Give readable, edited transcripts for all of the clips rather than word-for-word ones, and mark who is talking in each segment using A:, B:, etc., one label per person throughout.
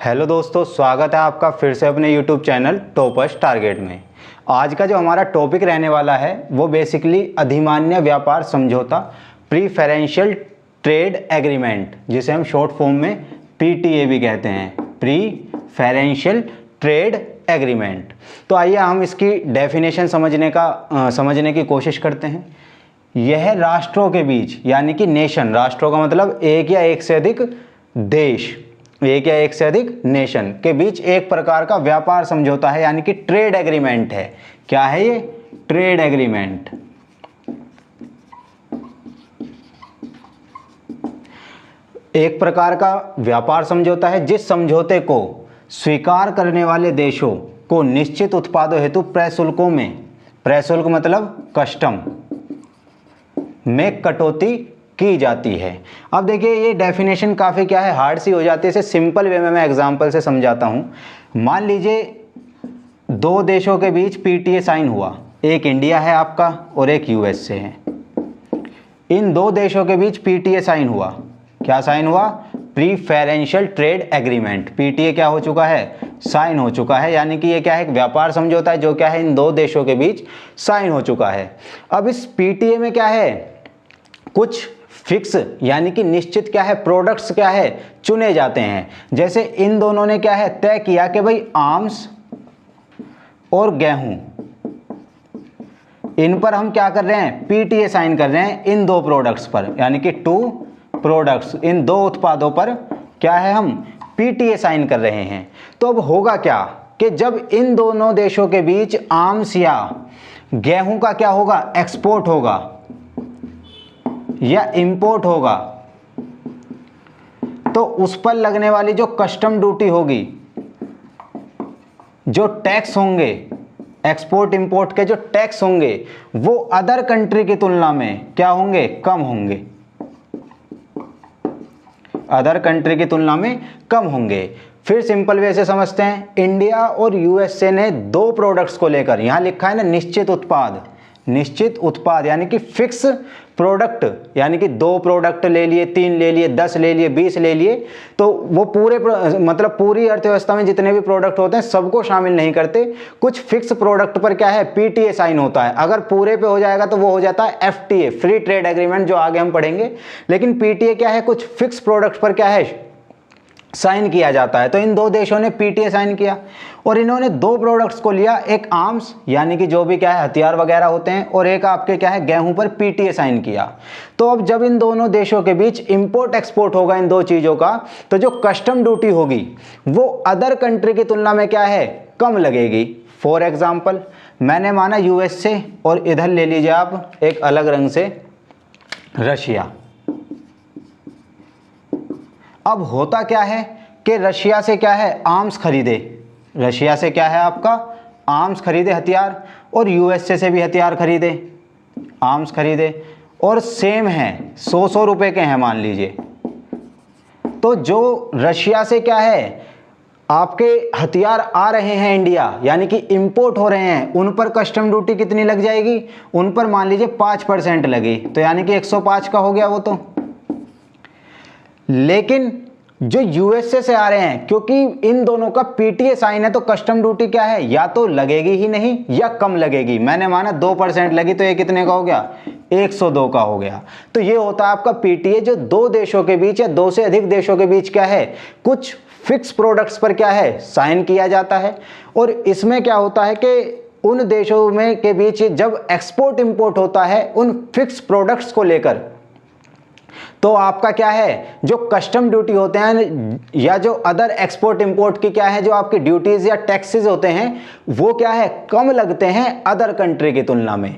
A: Hello दोस्तों, स्वागत है आपका फिर से अपने यूट्यूब चैनल टॉपर्स टारगेट में। आज का जो हमारा टॉपिक रहने वाला है वो बेसिकली अधिमान्य व्यापार समझौता, प्रीफरेंशियल ट्रेड एग्रीमेंट, जिसे हम शॉर्ट फॉर्म में पीटीए भी कहते हैं, प्रीफरेंशियल ट्रेड एग्रीमेंट। तो आइए हम इसकी डेफिनेशन समझने की कोशिश करते हैं। यह राष्ट्रों के बीच, यानी कि नेशन, राष्ट्रों का मतलब एक या एक से अधिक देश, एक या एक से अधिक नेशन के बीच एक प्रकार का व्यापार समझौता है, यानी कि ट्रेड एग्रीमेंट है। क्या है ये? Trade agreement. एक प्रकार का व्यापार समझौता है जिस समझौते को स्वीकार करने वाले देशों को निश्चित उत्पादों हेतु प्रशुल्कों में, प्रशुल्क मतलब कस्टम में कटौती की जाती है। अब देखिए ये डेफिनेशन काफ़ी क्या है, हार्ड सी हो जाती है। इसे सिंपल वे में मैं एग्जांपल से समझाता हूँ। मान लीजिए दो देशों के बीच पीटीए साइन हुआ, एक इंडिया है आपका और एक यूएसए है। इन दो देशों के बीच पीटीए साइन हुआ। क्या साइन हुआ? प्रीफरेंशियल ट्रेड एग्रीमेंट। पीटीए क्या हो चुका है? साइन हो चुका है, यानी कि ये क्या है? एक व्यापार समझौता है जो क्या है, इन दो देशों के बीच साइन हो चुका है। अब इस पीटीए में क्या है, कुछ फिक्स यानी कि निश्चित क्या है, प्रोडक्ट्स क्या है, चुने जाते हैं। जैसे इन दोनों ने क्या है, तय किया कि भाई आर्म्स और गेहूं, इन पर हम क्या कर रहे हैं, पीटीए साइन कर रहे हैं इन दो प्रोडक्ट्स पर, यानी कि टू प्रोडक्ट्स, इन दो उत्पादों पर क्या है, हम पीटीए साइन कर रहे हैं। तो अब होगा क्या कि जब इन दोनों देशों के बीच आर्म्स या गेहूं का क्या होगा, एक्सपोर्ट होगा या इंपोर्ट होगा, तो उस पर लगने वाली जो कस्टम ड्यूटी होगी, जो टैक्स होंगे, एक्सपोर्ट इंपोर्ट के जो टैक्स होंगे, वो अदर कंट्री की तुलना में क्या होंगे, कम होंगे। अदर कंट्री की तुलना में कम होंगे। फिर सिंपल वे से समझते हैं। इंडिया और यूएसए ने दो प्रोडक्ट्स को लेकर, यहां लिखा है ना निश्चित उत्पाद, निश्चित उत्पाद यानी कि फिक्स प्रोडक्ट, यानी कि दो प्रोडक्ट ले लिए, 3 ले लिए, 10 ले लिए, 20 ले लिए, तो वो पूरे मतलब पूरी अर्थव्यवस्था में जितने भी प्रोडक्ट होते हैं सबको शामिल नहीं करते। कुछ फिक्स प्रोडक्ट पर क्या है, पीटीए साइन होता है। अगर पूरे पे हो जाएगा तो वो हो जाता है एफटीए, फ्री ट्रेड एग्रीमेंट, जो आगे हम पढ़ेंगे। लेकिन पीटीए क्या है, कुछ फिक्स प्रोडक्ट पर क्या है, साइन किया जाता है। तो इन दो देशों ने पीटीए साइन किया और इन्होंने दो प्रोडक्ट्स को लिया, एक आर्म्स यानी कि जो भी क्या है हथियार वगैरह होते हैं, और एक आपके क्या है गेहूं पर पीटीए साइन किया। तो अब जब इन दोनों देशों के बीच इंपोर्ट एक्सपोर्ट होगा इन दो चीजों का, तो जो कस्टम ड्यूटी होगी वो अदर कंट्री की तुलना में क्या है, कम लगेगी। फॉर एग्जाम्पल मैंने माना यूएसए और इधर ले लीजिए आप एक अलग रंग से रशिया। अब होता क्या है कि रशिया से क्या है, आर्म्स खरीदे, रशिया से क्या है आपका, आर्म्स खरीदे, हथियार, और यूएसए से भी हथियार खरीदे, आर्म्स खरीदे, और सेम है, 100 रुपए के हैं मान लीजिए। तो जो रशिया से क्या है आपके हथियार आ रहे हैं इंडिया, यानी कि इंपोर्ट हो रहे हैं, उन पर कस्टम ड्यूटी कितनी लग जाएगी, उन पर मान लीजिए 5% लगी, तो यानी कि 105 का हो गया वो तो। लेकिन जो यूएसए से आ रहे हैं, क्योंकि इन दोनों का पीटीए साइन है, तो कस्टम ड्यूटी क्या है, या तो लगेगी ही नहीं या कम लगेगी। मैंने माना 2% लगी, तो ये कितने का हो गया, 102 का हो गया। तो ये होता है आपका पीटीए, जो दो देशों के बीच या दो से अधिक देशों के बीच क्या है, कुछ फिक्स प्रोडक्ट्स पर क्या है, साइन किया जाता है। और इसमें क्या होता है कि उन देशों में के बीच जब एक्सपोर्ट इंपोर्ट होता है उन फिक्स प्रोडक्ट्स को लेकर, तो आपका क्या है, जो कस्टम ड्यूटी होते हैं या जो अदर एक्सपोर्ट इंपोर्ट की क्या है, जो आपकी ड्यूटीज या टैक्सेस होते हैं, वो क्या है, कम लगते हैं अदर कंट्री की तुलना में।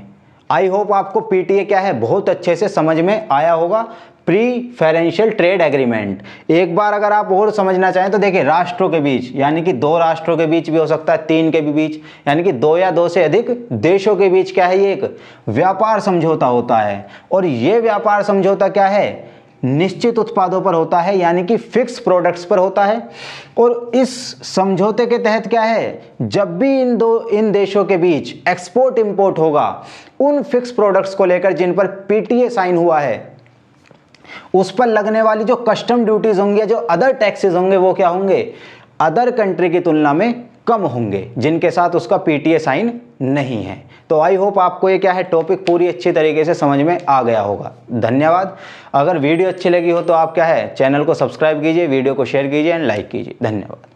A: आई होप आपको पीटीए क्या है बहुत अच्छे से समझ में आया होगा, प्रीफरेंशियल ट्रेड एग्रीमेंट। एक बार अगर आप और समझना चाहें तो देखिए, राष्ट्रों के बीच, यानी कि दो राष्ट्रों के बीच भी हो सकता है, 3 के भी बीच, यानी कि दो या दो से अधिक देशों के बीच क्या है, ये एक व्यापार समझौता होता है। और ये व्यापार समझौता क्या है, निश्चित उत्पादों पर होता है, यानी कि फिक्स प्रोडक्ट्स पर होता है। और इस समझौते के तहत क्या है, जब भी इन देशों के बीच एक्सपोर्ट इंपोर्ट होगा, उन फिक्स प्रोडक्ट्स को लेकर जिन पर पीटीए साइन हुआ है, उस पर लगने वाली जो कस्टम ड्यूटीज होंगी या जो अदर टैक्सेस होंगे, वो क्या होंगे, अदर कंट्री की तुलना में कम होंगे जिनके साथ उसका पीटीए साइन नहीं है। तो आई होप आपको ये क्या है टॉपिक पूरी अच्छी तरीके से समझ में आ गया होगा। धन्यवाद। अगर वीडियो अच्छी लगी हो तो आप क्या है चैनल को सब्सक्राइब कीजिए, वीडियो को शेयर कीजिए एंड लाइक कीजिए। धन्यवाद।